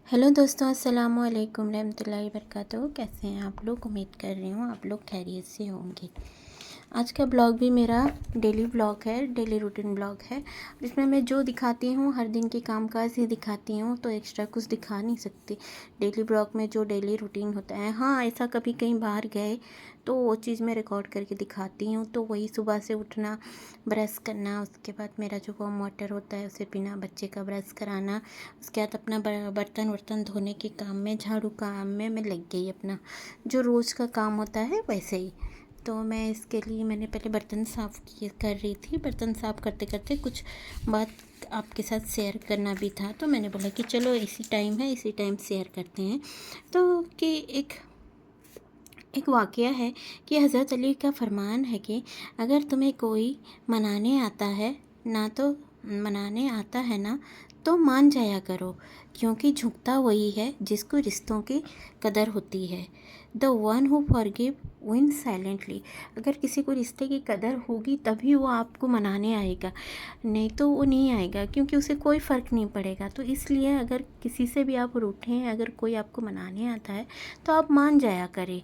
Hello दोस्तों, अस्सलाम वालेकुम रहमतुल्लाहि वबरकातुहू। कैसे हैं आप लोग? उम्मीद कर रही हूँ आप लोग खैरियत से होंगे। आज का ब्लॉग भी मेरा डेली ब्लॉग है, डेली रूटीन ब्लॉग है, जिसमें मैं जो दिखाती हूँ हर दिन के कामकाज ही दिखाती हूँ, तो एक्स्ट्रा कुछ दिखा नहीं सकती। डेली ब्लॉग में जो डेली रूटीन होता है, हाँ ऐसा कभी कहीं बाहर गए तो वो चीज़ मैं रिकॉर्ड करके दिखाती हूँ। तो वही सुबह से उठना, ब्रश करना, उसके बाद मेरा जो वार्म वाटर होता है उसे पीना, बच्चे का ब्रश कराना, उसके बाद अपना बर्तन वर्तन धोने के काम में, झाड़ू काम में मैं लग गई। अपना जो रोज़ का काम होता है वैसे ही। तो मैं इसके लिए मैंने पहले बर्तन साफ़ किए कर रही थी। बर्तन साफ़ करते करते कुछ बात आपके साथ शेयर करना भी था, तो मैंने बोला कि चलो इसी टाइम है, इसी टाइम शेयर करते हैं। तो कि एक एक वाक़या है कि हज़रत अली का फरमान है कि अगर तुम्हें कोई मनाने आता है ना, तो मनाने आता है ना, तो मान जाया करो, क्योंकि झुकता वही है जिसको रिश्तों की कदर होती है। The one who forgive win silently. अगर किसी को रिश्ते की कदर होगी तभी वो आपको मनाने आएगा, नहीं तो वो नहीं आएगा, क्योंकि उसे कोई फ़र्क नहीं पड़ेगा। तो इसलिए अगर किसी से भी आप रूठे हैं, अगर कोई आपको मनाने आता है तो आप मान जाया करें।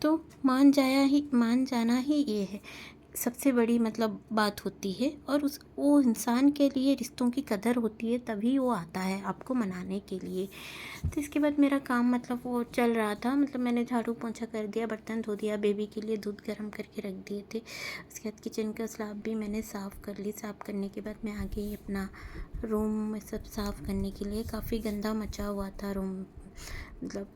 तो मान जाना ही ये है सबसे बड़ी मतलब बात होती है। और उस वो इंसान के लिए रिश्तों की कदर होती है, तभी वो आता है आपको मनाने के लिए। तो इसके बाद मेरा काम मतलब वो चल रहा था, मतलब मैंने झाड़ू पोंछा कर दिया, बर्तन धो दिया, बेबी के लिए दूध गर्म करके रख दिए थे। उसके बाद किचन का स्लैब भी मैंने साफ़ कर ली। साफ़ करने के बाद मैं आ गई अपना रूम में सब साफ़ करने के लिए। काफ़ी गंदा मचा हुआ था रूम, मतलब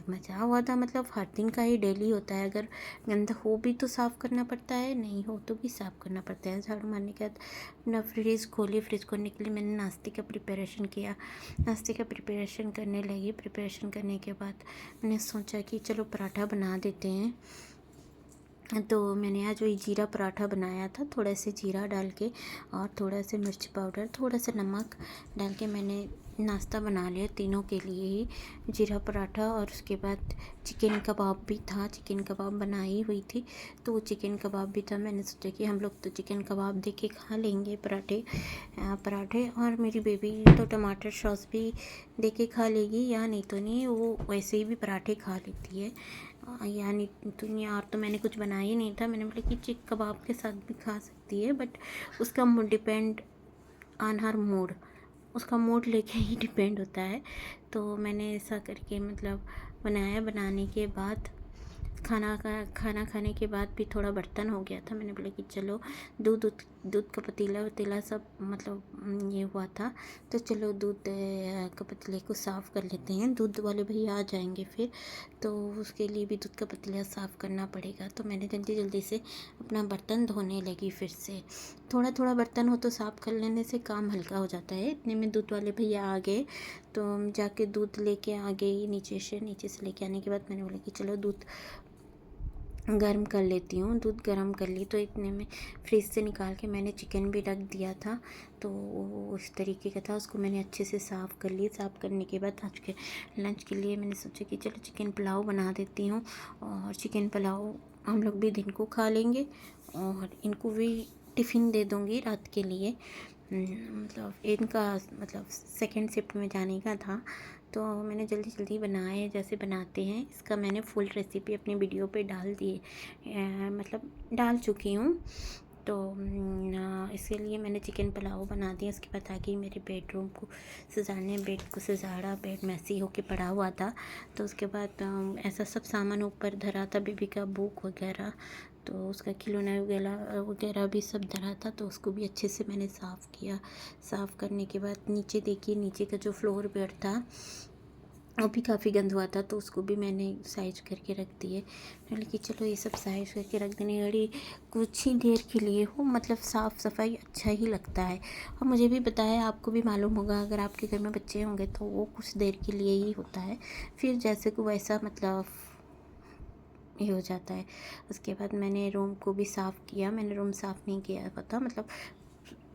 मचा हुआ था, मतलब हर दिन का ही डेली होता है। अगर गंदा हो भी तो साफ़ करना पड़ता है, नहीं हो तो भी साफ़ करना पड़ता है। झाड़ू मारने के बाद अपना फ्रिज खोली। फ्रिज खोलने के लिए मैंने नाश्ते का प्रिपरेशन किया। नाश्ते का प्रिपरेशन करने लगी। प्रिपरेशन करने के बाद मैंने सोचा कि चलो पराठा बना देते हैं। तो मैंने आज वही जीरा पराठा बनाया था। थोड़ा से जीरा डाल के और थोड़ा से मिर्च पाउडर, थोड़ा सा नमक डाल के मैंने नाश्ता बना लिया तीनों के लिए ही, जीरा पराठा। और उसके बाद चिकन कबाब भी था, चिकन कबाब बनाई हुई थी, तो वो चिकन कबाब भी था। मैंने सोचा कि हम लोग तो चिकन कबाब दे के खा लेंगे पराठे, और मेरी बेबी तो टमाटर सॉस भी दे के खा लेगी, या नहीं तो नहीं, वो वैसे ही भी पराठे खा लेती है। यानी तो यार, तो मैंने कुछ बनाया ही नहीं था। मैंने बोला कि चिक कबाब के साथ भी खा सकती है, बट उसका डिपेंड ऑन हर मूड, उसका मूड लेके ही डिपेंड होता है। तो मैंने ऐसा करके मतलब बनाया। बनाने के बाद खाना खाने के बाद भी थोड़ा बर्तन हो गया था। मैंने बोला कि चलो दूध का पतीला वतीला सब मतलब ये हुआ था, तो चलो दूध का पतीले को साफ़ कर लेते हैं। दूध वाले भैया आ जाएंगे फिर, तो उसके लिए भी दूध का पतीला साफ़ करना पड़ेगा। तो मैंने जल्दी जल्दी से अपना बर्तन धोने लगी। फिर से थोड़ा थोड़ा बर्तन हो तो साफ़ कर लेने से काम हल्का हो जाता है। इतने में दूध वाले भैया आ गए, तो जाके दूध लेके आ गई नीचे से लेके आने के बाद मैंने बोला कि चलो दूध गर्म कर लेती हूँ। दूध गर्म कर ली, तो इतने में फ्रिज से निकाल के मैंने चिकन भी रख दिया था, तो उस तरीके का था। उसको मैंने अच्छे से साफ़ कर लिया। साफ़ करने के बाद आज के लंच के लिए मैंने सोचा कि चलो चिकन पुलाव बना देती हूँ, और चिकन पुलाव हम लोग भी दिन को खा लेंगे और इनको भी टिफ़िन दे दूँगी रात के लिए। मतलब इनका मतलब सेकंड शिफ्ट में जाने का था, तो मैंने जल्दी जल्दी बनाए जैसे बनाते हैं। इसका मैंने फुल रेसिपी अपनी वीडियो पे डाल दी, मतलब डाल चुकी हूँ। तो इसके लिए मैंने चिकन पुलाव बना दिया। उसके बाद आके मेरे बेडरूम को सजाने, बेड को सजाड़ा, बेड मैसी होके पड़ा हुआ था। तो उसके बाद ऐसा सब सामान ऊपर धरा था, बेबी का बुक वगैरह, तो उसका खिलौना वगैरह वगैरह भी सब धरा था, तो उसको भी अच्छे से मैंने साफ़ किया। साफ़ करने के बाद नीचे देखिए, नीचे का जो फ्लोर बेड था वो भी काफ़ी गंद हुआ था, तो उसको भी मैंने साइज करके रख दिए। मैंने कि चलो ये सब साइज करके रख देने वाली कुछ ही देर के लिए हो, मतलब साफ़ सफाई अच्छा ही लगता है। और मुझे भी पता है, आपको भी मालूम होगा, अगर आपके घर में बच्चे होंगे तो वो कुछ देर के लिए ही होता है, फिर जैसे को वैसा मतलब ये हो जाता है। उसके बाद मैंने रूम को भी साफ़ किया। मैंने रूम साफ़ नहीं किया पता, मतलब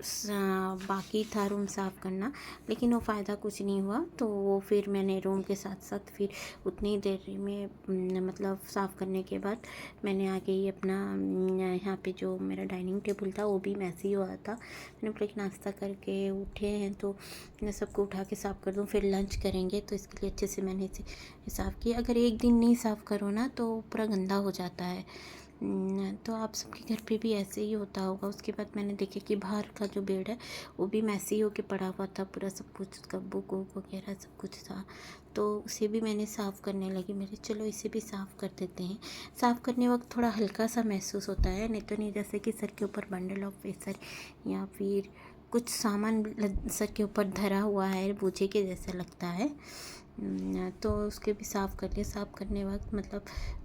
बाकी था रूम साफ़ करना, लेकिन वो फ़ायदा कुछ नहीं हुआ। तो वो फिर मैंने रूम के साथ साथ फिर उतनी देर में मतलब साफ़ करने के बाद मैंने आके ही अपना यहाँ पे जो मेरा डाइनिंग टेबल था वो भी मैसी हुआ था। मैंने बोला कि नाश्ता करके उठे हैं तो मैं सबको उठा के साफ़ कर दूँ, फिर लंच करेंगे, तो इसके लिए अच्छे से मैंने इसे साफ़ किया। अगर एक दिन नहीं साफ़ करो ना तो पूरा गंदा हो जाता है। तो आप सबके घर पे भी ऐसे ही होता होगा। उसके बाद मैंने देखा कि बाहर का जो बेड है वो भी मैसी होके पड़ा हुआ था, पूरा सब कुछ उसका बुक वुक वगैरह सब कुछ था। तो उसे भी मैंने साफ़ करने लगी। मेरे चलो इसे भी साफ़ कर देते हैं। साफ़ करने वक्त थोड़ा हल्का सा महसूस होता है, नहीं तो नहीं जैसे कि सर के ऊपर बंडल ऑफ प्रेशर या फिर कुछ सामान सर के ऊपर धरा हुआ है, बोझे के जैसा लगता है। तो उसके भी साफ़ कर लिया। साफ़ करने वक्त मतलब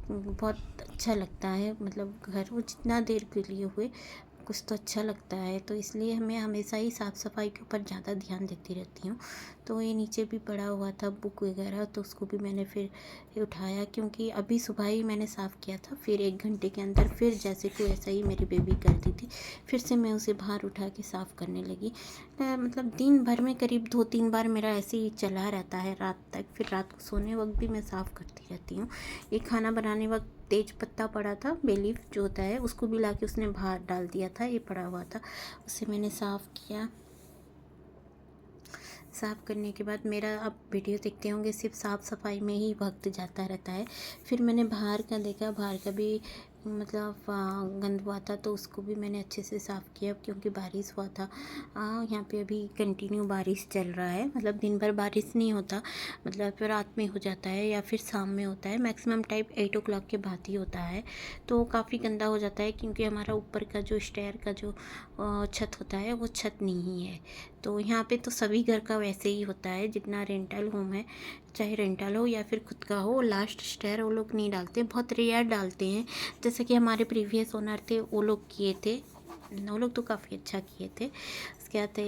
बहुत अच्छा लगता है, मतलब घर वो जितना देर के लिए हुए कुछ तो अच्छा लगता है। तो इसलिए मैं हमेशा ही साफ़ सफाई के ऊपर ज़्यादा ध्यान देती रहती हूँ। तो ये नीचे भी पड़ा हुआ था बुक वगैरह, तो उसको भी मैंने फिर उठाया, क्योंकि अभी सुबह ही मैंने साफ़ किया था। फिर 1 घंटे के अंदर फिर जैसे को ऐसा ही मेरी बेबी करती थी, फिर से मैं उसे बाहर उठा के साफ़ करने लगी। मतलब दिन भर में करीब 2-3 बार मेरा ऐसे ही चला रहता है रात तक। फिर रात को सोने वक्त भी मैं साफ़ करती रहती हूँ। ये खाना बनाने वक्त तेज पत्ता पड़ा था, बे लीफ जो होता है, उसको भी लाके उसने बाहर डाल दिया था, ये पड़ा हुआ था, उसे मैंने साफ़ किया। साफ़ करने के बाद मेरा, आप वीडियो देखते होंगे, सिर्फ साफ़ सफाई में ही वक्त जाता रहता है। फिर मैंने बाहर का देखा, बाहर का भी मतलब गंद हुआ था, तो उसको भी मैंने अच्छे से साफ़ किया, क्योंकि बारिश हुआ था। यहाँ पे अभी कंटिन्यू बारिश चल रहा है, मतलब दिन भर बारिश नहीं होता, मतलब फिर रात में हो जाता है या फिर शाम में होता है। मैक्सिमम टाइम 8 o'clock के बाद ही होता है। तो काफ़ी गंदा हो जाता है, क्योंकि हमारा ऊपर का जो स्टेयर का जो छत होता है वो छत नहीं है। तो यहाँ पे तो सभी घर का वैसे ही होता है, जितना रेंटल होम है, चाहे रेंटल हो या फिर खुद का हो, लास्ट स्टेयर वो लोग नहीं डालते, बहुत रेयर डालते हैं। जैसे कि हमारे प्रीवियस ओनर थे, वो लोग किए थे, वो लोग तो काफ़ी अच्छा किए थे। उसके बाद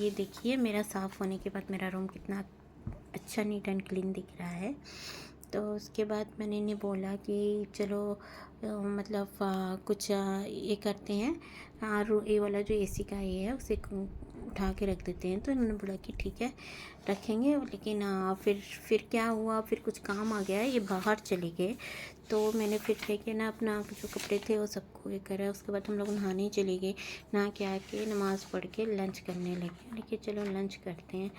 ये देखिए मेरा साफ़ होने के बाद मेरा रूम कितना अच्छा नीट एंड क्लीन दिख रहा है। तो उसके बाद मैंने इन्हें बोला कि चलो मतलब कुछ ये करते हैं, ये वाला जो एसी का ये है उसे उठा के रख देते हैं। तो इन्होंने बोला कि ठीक है रखेंगे, लेकिन फिर क्या हुआ, फिर कुछ काम आ गया, ये बाहर चले गए। तो मैंने फिर लेके ना अपना जो कपड़े थे वो सबको ये करा। उसके बाद हम लोग नहाने चले गए, नहा के आके नमाज़ पढ़ के लंच करने लगे। देखिए चलो लंच करते हैं।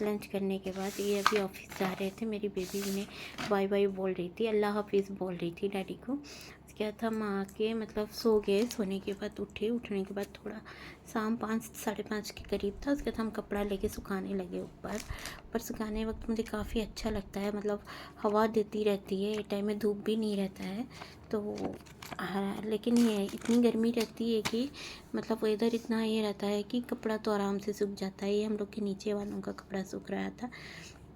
लंच करने के बाद ये अभी ऑफिस जा रहे थे, मेरी बेबी उन्हें बाय बाय बोल रही थी, अल्लाह हाफिज़ बोल रही थी डैडी को। क्या था, हम आके मतलब सो गए। सोने के बाद उठने के बाद थोड़ा शाम 5 साढ़े 5 के करीब था। उसके बाद हम कपड़ा लेके सुखाने लगे ऊपर सुखाने वक्त मुझे काफ़ी अच्छा लगता है, मतलब हवा देती रहती है, ये टाइम में धूप भी नहीं रहता है। तो लेकिन ये इतनी गर्मी रहती है कि मतलब वेदर इतना ये रहता है कि कपड़ा तो आराम से सूख जाता है। ये हम लोग के नीचे वालों का कपड़ा सूख रहा था,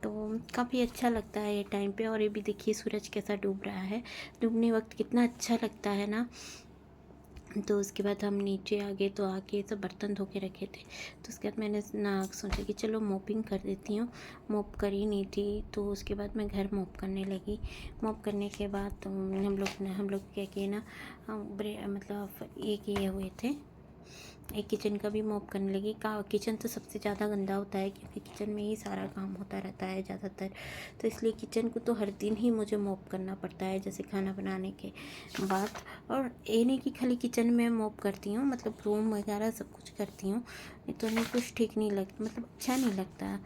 तो काफ़ी अच्छा लगता है ये टाइम पे। और ये भी देखिए सूरज कैसा डूब रहा है, डूबने वक्त कितना अच्छा लगता है ना। तो उसके बाद हम नीचे आ गए, तो आके सब बर्तन धो के रखे थे। तो उसके बाद मैंने ना सोचा कि चलो मोपिंग कर देती हूँ, मोप करी नहीं थी। तो उसके बाद मैं घर मोप करने लगी। मोप करने के बाद तो हम लोग क्या किए ना, मतलब ये किए हुए थे, एक किचन का भी मॉप करने लगी। किचन तो सबसे ज़्यादा गंदा होता है, क्योंकि किचन में ही सारा काम होता रहता है ज़्यादातर। तो इसलिए किचन को तो हर दिन ही मुझे मॉप करना पड़ता है, जैसे खाना बनाने के बाद। और ये नहीं कि खाली किचन में मॉप करती हूँ, मतलब रूम वगैरह सब कुछ करती हूँ। नहीं तो नहीं कुछ ठीक नहीं लगता, मतलब अच्छा नहीं लगता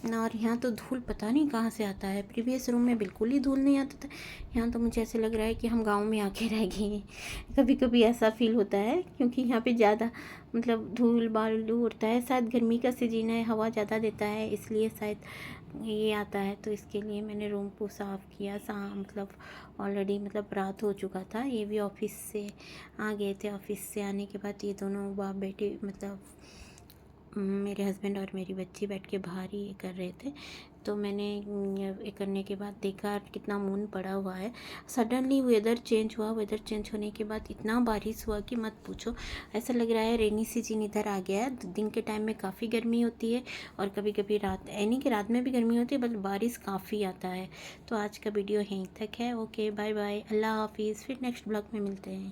ना। और यहाँ तो धूल पता नहीं कहाँ से आता है, प्रीवियस रूम में बिल्कुल ही धूल नहीं आता था। यहाँ तो मुझे ऐसे लग रहा है कि हम गांव में आके रह गए हैं। कभी कभी ऐसा फील होता है, क्योंकि यहाँ पे ज़्यादा मतलब धूल बालू उड़ता है। शायद गर्मी का सीजन है, हवा ज़्यादा देता है, इसलिए शायद ये आता है। तो इसके लिए मैंने रूम को साफ़ किया। मतलब ऑलरेडी मतलब रात हो चुका था। ये भी ऑफिस से आ गए थे। ऑफिस से आने के बाद ये दोनों बाप बेटे, मतलब मेरे हस्बैंड और मेरी बच्ची बैठ के बाहर ही ये कर रहे थे। तो मैंने ये करने के बाद देखा कितना मून पड़ा हुआ है। सडनली वेदर चेंज हुआ। वेदर चेंज होने के बाद इतना बारिश हुआ कि मत पूछो। ऐसा लग रहा है रेनी सीजन इधर आ गया है। दिन के टाइम में काफ़ी गर्मी होती है, और कभी कभी रात, यानी कि रात में भी गर्मी होती है, बट बारिश काफ़ी आता है। तो आज का वीडियो यहीं तक है। ओके, बाय बाय, अल्लाह हाफिज़। फिर नेक्स्ट ब्लॉग में मिलते हैं।